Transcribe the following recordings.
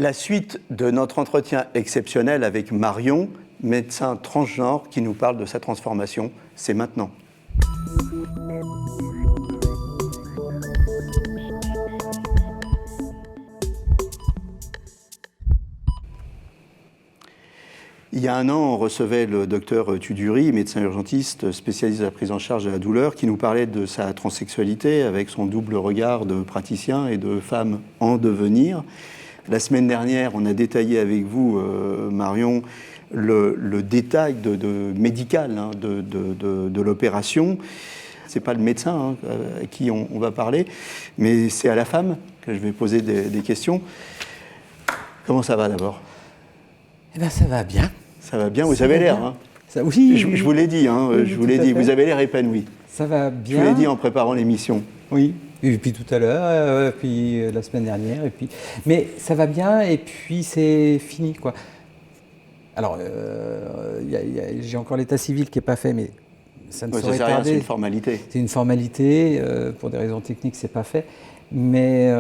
La suite de notre entretien exceptionnel avec Marion, médecin transgenre qui nous parle de sa transformation, c'est maintenant. Il y a un an, on recevait le docteur Tuduri, médecin urgentiste spécialiste de la prise en charge de la douleur, qui nous parlait de sa transsexualité avec son double regard de praticien et de femme en devenir. La semaine dernière, on a détaillé avec vous, Marion, le détail médical de l'opération. Ce n'est pas le médecin à qui on va parler, mais c'est à la femme que je vais poser des questions. Comment ça va d'abord ? Eh bien, ça va bien. Ça va bien, vous avez l'air. Hein. Oui, je vous l'ai dit, oui, je vous l'ai dit, vous avez l'air épanoui. Ça va bien. Je vous l'ai dit en préparant l'émission. Oui, et puis tout à l'heure, puis la semaine dernière, et puis... Mais ça va bien, et puis c'est fini, quoi. Alors, j'ai encore l'état civil qui n'est pas fait, mais ça ne saurait tarder. C'est une formalité. C'est une formalité, pour des raisons techniques, c'est pas fait. Mais...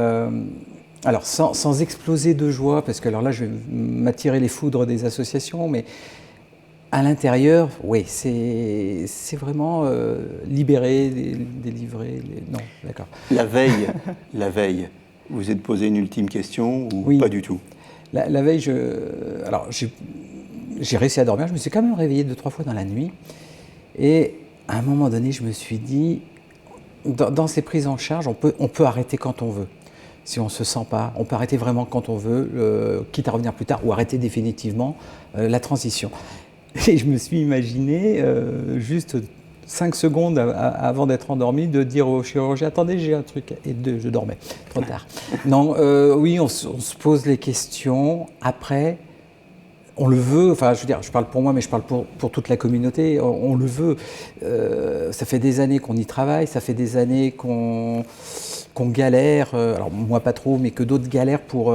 alors, sans exploser de joie, parce que alors là, je vais m'attirer les foudres des associations, mais à l'intérieur, oui, c'est vraiment libéré, délivré. Non, d'accord. La veille, vous vous êtes posé une ultime question ou oui. Pas du tout? La veille, j'ai réussi à dormir. Je me suis quand même réveillé 2-3 fois dans la nuit. Et à un moment donné, je me suis dit, dans ces prises en charge, on peut arrêter quand on veut. Si on ne se sent pas, on peut arrêter vraiment quand on veut, quitte à revenir plus tard, ou arrêter définitivement la transition. Et je me suis imaginé, juste 5 secondes avant d'être endormi, de dire au chirurgien « Attendez, j'ai un truc ». Et je dormais, trop tard. Non, oui, on se pose les questions. Après, on le veut, enfin je veux dire, je parle pour moi, mais je parle pour toute la communauté, on le veut. Ça fait des années qu'on y travaille, ça fait des années qu'on galère, alors moi pas trop, mais que d'autres galèrent pour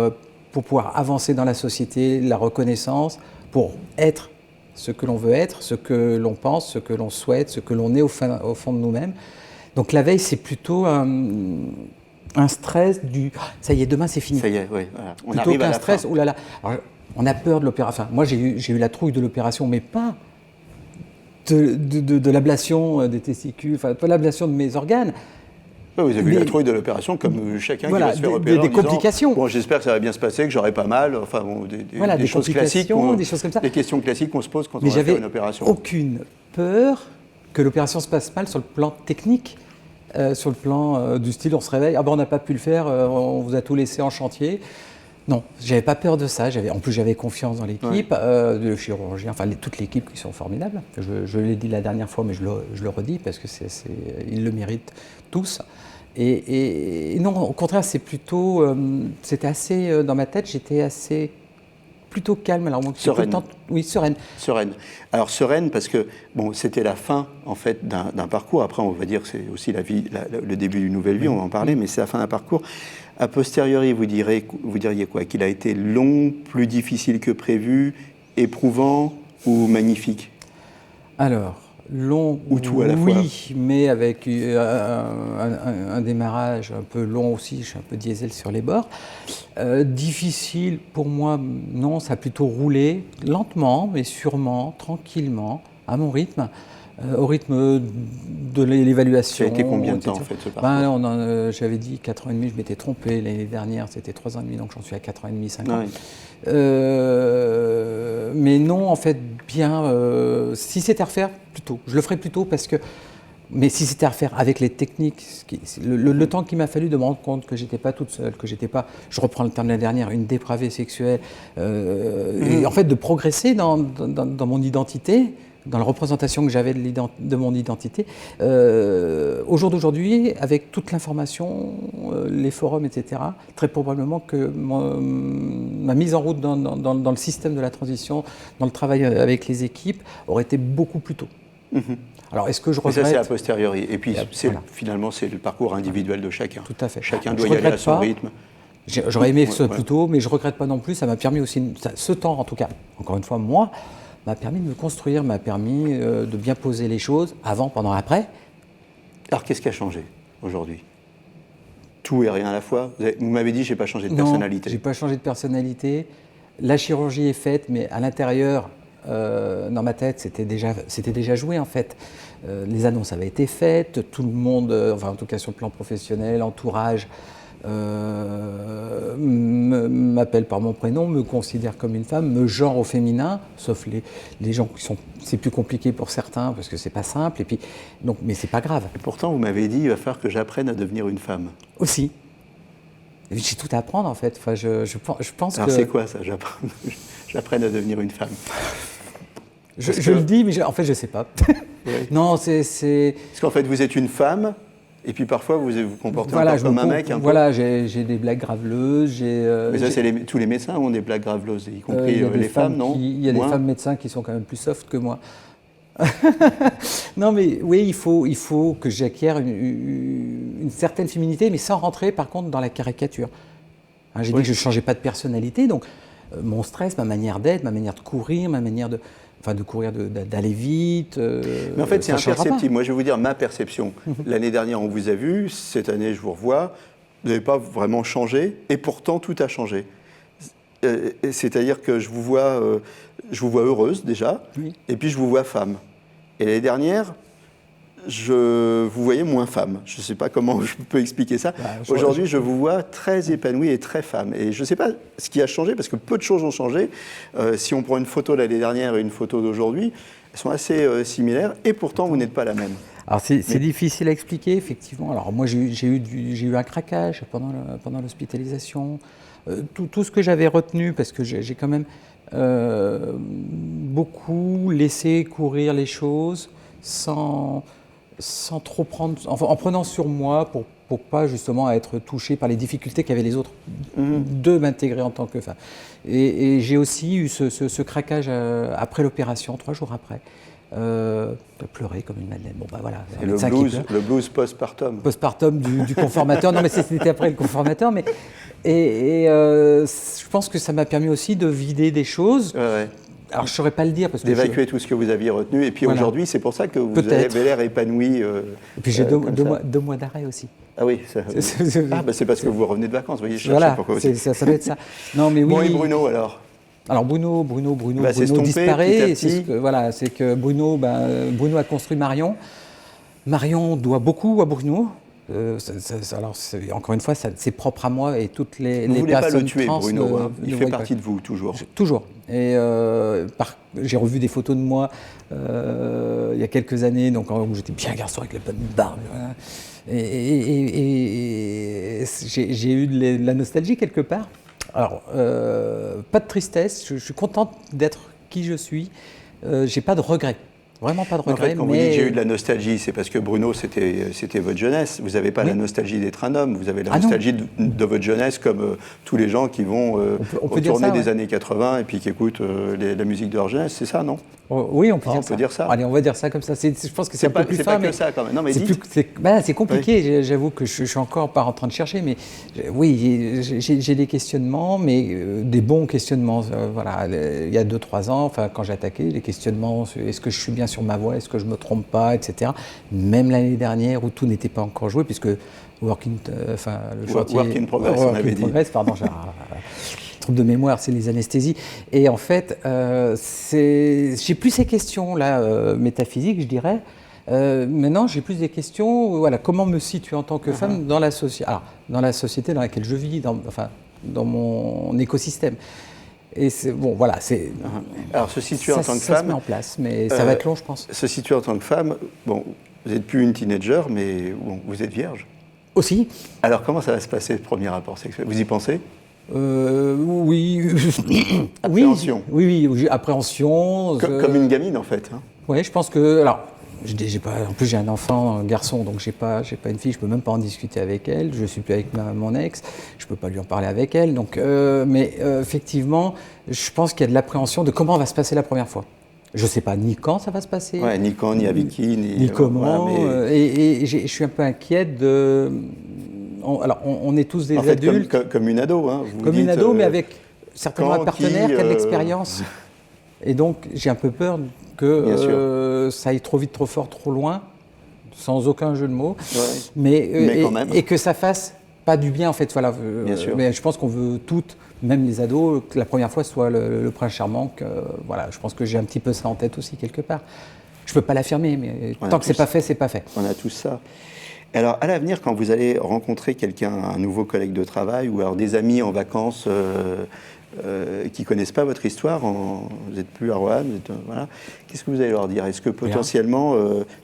pouvoir avancer dans la société, la reconnaissance, pour être ce que l'on veut être, ce que l'on pense, ce que l'on souhaite, ce que l'on est au fond de nous-mêmes. Donc la veille, c'est plutôt un stress du « ça y est, demain c'est fini ». Ça y est, oui. Voilà. On plutôt arrive à qu'un la stress, fin. oh là là. Alors, on a peur de l'opération. Enfin, moi, j'ai eu la trouille de l'opération, mais pas de l'ablation des testicules, enfin, pas l'ablation de mes organes. Oui, vous avez eu la trouille de l'opération comme chacun qui va se faire opérer des complications. Bon, j'espère que ça va bien se passer, que j'aurai pas mal. Enfin, bon, des choses classiques, des choses comme ça. Des questions classiques qu'on se pose quand on va faire une opération. Mais j'avais aucune peur que l'opération se passe mal sur le plan technique, sur le plan du style on se réveille, ah ben on n'a pas pu le faire, on vous a tout laissé en chantier. Non, j'avais pas peur de ça. En plus, j'avais confiance dans l'équipe, le chirurgien, enfin toute l'équipe qui sont formidables. Je l'ai dit la dernière fois, mais je le redis parce que ils le méritent tous. Et non, au contraire, c'est plutôt, c'était assez dans ma tête, j'étais plutôt calme. Alors, sereine. Oui, sereine. Sereine. Alors sereine parce que bon, c'était la fin en fait d'un parcours. Après, on va dire que c'est aussi le début d'une nouvelle vie. On va en parler, mais c'est la fin d'un parcours. A posteriori, vous diriez quoi? Qu'il a été long, plus difficile que prévu, éprouvant ou magnifique? Alors, long, ou tout à la fois. Oui, mais avec un démarrage un peu long aussi, je suis un peu diesel sur les bords. Difficile pour moi, non, ça a plutôt roulé, lentement, mais sûrement, tranquillement, à mon rythme. Au rythme de l'évaluation. Ça a été combien de temps en fait ce parcours? J'avais dit 4 ans et demi, je m'étais trompé. L'année dernière, c'était 3 ans et demi, donc j'en suis à 4 ans et demi, 5 ans. Oui. Mais non, en fait, bien. Si c'était à refaire, plutôt. Je le ferais plutôt parce que. Mais si c'était à refaire avec les techniques, le temps qu'il m'a fallu de me rendre compte que j'étais pas toute seule, que j'étais pas, je reprends le terme de l'année dernière, une dépravée sexuelle, et en fait de progresser dans mon identité, dans la représentation que j'avais de mon identité. Au jour d'aujourd'hui, avec toute l'information, les forums, etc., très probablement que ma mise en route dans le système de la transition, dans le travail avec les équipes, aurait été beaucoup plus tôt. Alors, est-ce que je regrette? Mais ça, c'est a posteriori. Et puis, finalement, c'est le parcours individuel de chacun. Tout à fait. Chacun doit y aller à son rythme. J'aurais aimé que ce soit plus tôt, mais je ne regrette pas non plus. Ça m'a permis aussi, ce temps en tout cas, encore une fois, moi, m'a permis de me construire, m'a permis de bien poser les choses, avant, pendant, après. Alors, qu'est-ce qui a changé aujourd'hui? tout et rien à la fois. Vous m'avez dit, j'ai pas changé de Non, personnalité. j'ai pas changé de personnalité. La chirurgie est faite, mais à l'intérieur, dans ma tête, c'était déjà joué en fait. Les annonces avaient été faites, tout le monde, enfin en tout cas sur le plan professionnel, entourage, m'appelle par mon prénom, me considère comme une femme, me genre au féminin, sauf les gens qui sont, c'est plus compliqué pour certains parce que c'est pas simple. Et puis donc, mais c'est pas grave. Et pourtant, vous m'avez dit, il va falloir que j'apprenne à devenir une femme. Aussi. J'ai tout à apprendre en fait. Enfin, je pense Alors que. c'est quoi ça, j'apprenne à devenir une femme? Je le dis, mais en fait, je sais pas. Oui. Non, c'est. Parce qu'en fait, vous êtes une femme, et puis parfois vous vous comportez Voilà, encore comme un mec. Un voilà, j'ai des blagues graveleuses. Mais ça, tous les médecins ont des blagues graveleuses, y compris il y a les femmes, non? Il y a des femmes médecins qui sont quand même plus soft que moi. Non, mais oui, il faut que j'acquière une certaine féminité, mais sans rentrer par contre dans la caricature. Hein, j'ai dit que je ne changeais pas de personnalité, donc mon stress, ma manière d'être, ma manière de courir, ma manière de courir, d'aller vite. Mais en fait, c'est imperceptible. Moi, je vais vous dire ma perception. L'année dernière, on vous a vu, cette année, je vous revois. Vous n'avez pas vraiment changé, et pourtant, tout a changé. C'est-à-dire que je vous vois heureuse déjà, oui. Et puis je vous vois femme. Et l'année dernière, je vous voyais moins femme. Je ne sais pas comment je peux expliquer ça. Aujourd'hui, je vous vois très épanouie et très femme. Et je ne sais pas ce qui a changé, parce que peu de choses ont changé. Si on prend une photo de l'année dernière et une photo d'aujourd'hui, elles sont assez similaires, et pourtant, vous n'êtes pas la même. Alors c'est difficile à expliquer, effectivement. Alors moi, j'ai eu un craquage pendant l'hospitalisation. Tout ce que j'avais retenu, parce que j'ai quand même beaucoup laissé courir les choses sans trop prendre, en prenant sur moi pour pas justement être touché par les difficultés qu'avaient les autres de m'intégrer en tant que femme. Et j'ai aussi eu ce craquage après l'opération, 3 jours après. Pleurer comme une madeleine. Bon, bah voilà. C'est le blues postpartum. Postpartum du conformateur. Non, mais c'était après le conformateur. Mais je pense que ça m'a permis aussi de vider des choses. Ouais. Alors, je ne saurais pas le dire. D'évacuer tout ce que vous aviez retenu. Et puis aujourd'hui, c'est pour ça que vous avez l'air épanoui. Et puis j'ai 2 mois d'arrêt aussi. Ah oui, c'est parce que vous revenez de vacances. Vous voyez, je voilà, pourquoi aussi. Ça doit être ça. Non, mais oui. Bon, et Bruno alors? Alors Bruno disparaît. C'est que Bruno a construit Marion. Marion doit beaucoup à Bruno. Alors encore une fois, c'est propre à moi et toutes les personnes trans. Vous ne voulez pas le tuer, Bruno, hein. Il fait partie de vous, toujours. Toujours. Et j'ai revu des photos de moi il y a quelques années, donc où j'étais bien garçon avec la bonne barbe. Et j'ai eu de la nostalgie quelque part. Alors, pas de tristesse, je suis contente d'être qui je suis, j'ai pas de regrets. Vraiment pas de regret. En fait, quand vous dites j'ai eu de la nostalgie, c'est parce que Bruno, c'était votre jeunesse. Vous n'avez pas la nostalgie d'être un homme, vous avez la nostalgie de votre jeunesse, comme tous les gens qui vont retourner des années 80 et puis qui écoutent la musique de leur jeunesse, c'est ça, non? Oui, on peut dire ça. Allez, on va dire ça comme ça. Je pense que c'est un peu plus fin. C'est pas que ça, quand même. Non, mais c'est compliqué, oui. J'avoue que je suis encore pas en train de chercher, mais oui, j'ai des questionnements, mais des bons questionnements. Voilà, il y a 2-3 ans, quand j'ai attaqué, les questionnements, est-ce que je suis bien sur ma voie, est-ce que je me trompe pas, etc. Même l'année dernière où tout n'était pas encore joué, puisque Work in Progress, pardon, trouble de mémoire, c'est les anesthésies. Et en fait, j'ai plus ces questions-là métaphysiques, je dirais. Maintenant, j'ai plus des questions, voilà, comment me situer en tant que femme dans la société dans laquelle je vis, dans mon écosystème. Et bon, voilà, c'est. Alors, se situer en tant que femme. Ça se met en place, mais ça va être long, je pense. Se situer en tant que femme, bon, vous n'êtes plus une teenager, mais bon, vous êtes vierge. Aussi. Alors, comment ça va se passer, le premier rapport sexuel? Vous y pensez? Oui. Appréhension. Oui, appréhension. Comme une gamine, en fait. Hein. Oui, je pense que. Alors, en plus, j'ai un enfant, un garçon, donc j'ai pas une fille, je peux même pas en discuter avec elle. Je suis plus avec mon ex, je peux pas lui en parler avec elle. Donc, mais effectivement, je pense qu'il y a de l'appréhension de comment va se passer la première fois. Je sais pas ni quand ça va se passer. Ouais, ni quand, ni avec qui, ni comment. Voilà, et je suis un peu inquiète de. On est tous des adultes. Comme une ado. Hein, comme une ado, mais avec certainement un partenaire qui a de l'expérience. Et donc, j'ai un peu peur que ça aille trop vite, trop fort, trop loin, sans aucun jeu de mots. Ouais. Mais quand même. Et que ça fasse pas du bien en fait. Voilà, Bien sûr. mais je pense qu'on veut toutes, même les ados, que la première fois soit le prince charmant. Voilà, je pense que j'ai un petit peu ça en tête aussi quelque part. Je peux pas l'affirmer, mais tant que c'est pas fait, c'est pas fait. On a tous ça. Alors, à l'avenir, quand vous allez rencontrer quelqu'un, un nouveau collègue de travail, ou alors des amis en vacances qui ne connaissent pas votre histoire, vous n'êtes plus à Roanne, voilà, qu'est-ce que vous allez leur dire? Est-ce que potentiellement,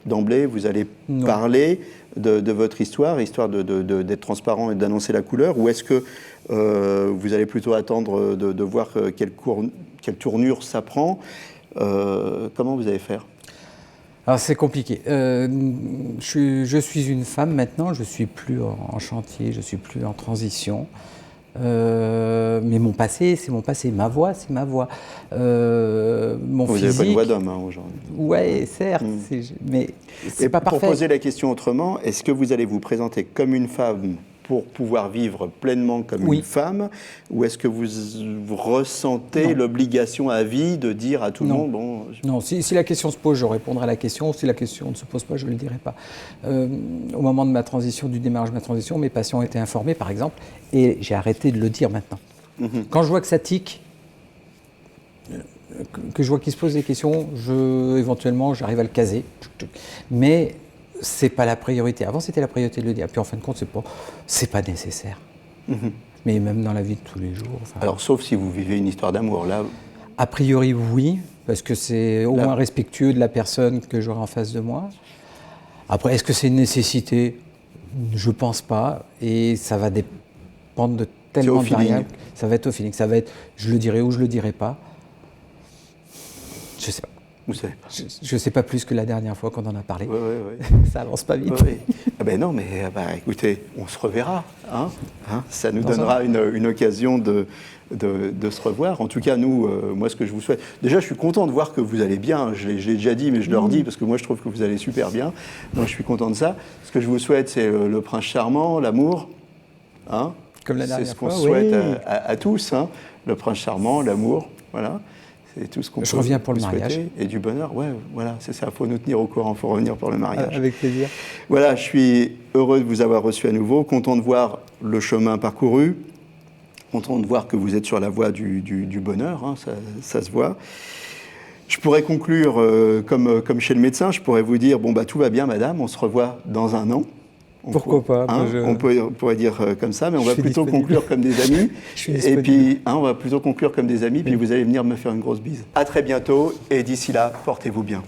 d'emblée, vous allez parler de votre histoire d'être transparent et d'annoncer la couleur, ou est-ce que vous allez plutôt attendre de voir quelle tournure ça prend? Comment vous allez faire? Alors c'est compliqué. Je suis une femme maintenant, je ne suis plus en chantier, je ne suis plus en transition. Mais mon passé, c'est mon passé. Ma voix, c'est ma voix. Mon vous physique... n'avez pas une voix d'homme aujourd'hui. Oui, certes, mais c'est pas parfait. Pour poser la question autrement, est-ce que vous allez vous présenter comme une femme pour pouvoir vivre pleinement comme une femme, ou est-ce que vous ressentez l'obligation à vie de dire à tout le monde bon, Non, si la question se pose, je répondrai à la question. Si la question ne se pose pas, je ne le dirai pas. Au moment de ma transition, du démarrage de ma transition, mes patients étaient informés, par exemple, et j'ai arrêté de le dire maintenant. Quand je vois que ça tique, que je vois qu'ils se posent des questions, éventuellement, j'arrive à le caser. Mais c'est pas la priorité. Avant, c'était la priorité de le dire. Puis en fin de compte, c'est pas nécessaire. Mais même dans la vie de tous les jours. Alors, sauf si vous vivez une histoire d'amour, là. A priori, oui, parce que c'est au moins respectueux de la personne que j'aurai en face de moi. Après, est-ce que c'est une nécessité? Je pense pas. Et ça va dépendre de tellement de variables. Ça va être au feeling. Ça va être, je le dirai ou je le dirai pas. Je sais pas. Je ne sais pas plus que la dernière fois qu'on en a parlé. Ça avance pas vite. Ah ben non, mais écoutez, on se reverra. Ça nous donnera une occasion de se revoir. En tout cas, nous, moi, ce que je vous souhaite... Déjà, je suis content de voir que vous allez bien. Je l'ai déjà dit, mais je le redis, parce que moi, je trouve que vous allez super bien. Donc, je suis content de ça. Ce que je vous souhaite, c'est le prince charmant, l'amour. Comme la dernière fois. C'est ce qu'on souhaite à tous. Le prince charmant, l'amour. Voilà. C'est tout ce qu'on peut souhaiter. Je reviens pour le mariage. Et du bonheur, voilà, c'est ça, il faut nous tenir au courant, il faut revenir pour le mariage. Avec plaisir. Voilà, je suis heureux de vous avoir reçu à nouveau, content de voir le chemin parcouru, content de voir que vous êtes sur la voie du bonheur, ça se voit. Je pourrais conclure comme chez le médecin, je pourrais vous dire, tout va bien madame, on se revoit dans un an. Pourquoi pas On pourrait dire comme ça, mais on va plutôt conclure comme des amis. Et puis, on va plutôt conclure comme des amis, puis vous allez venir me faire une grosse bise. À très bientôt, et d'ici là, portez-vous bien.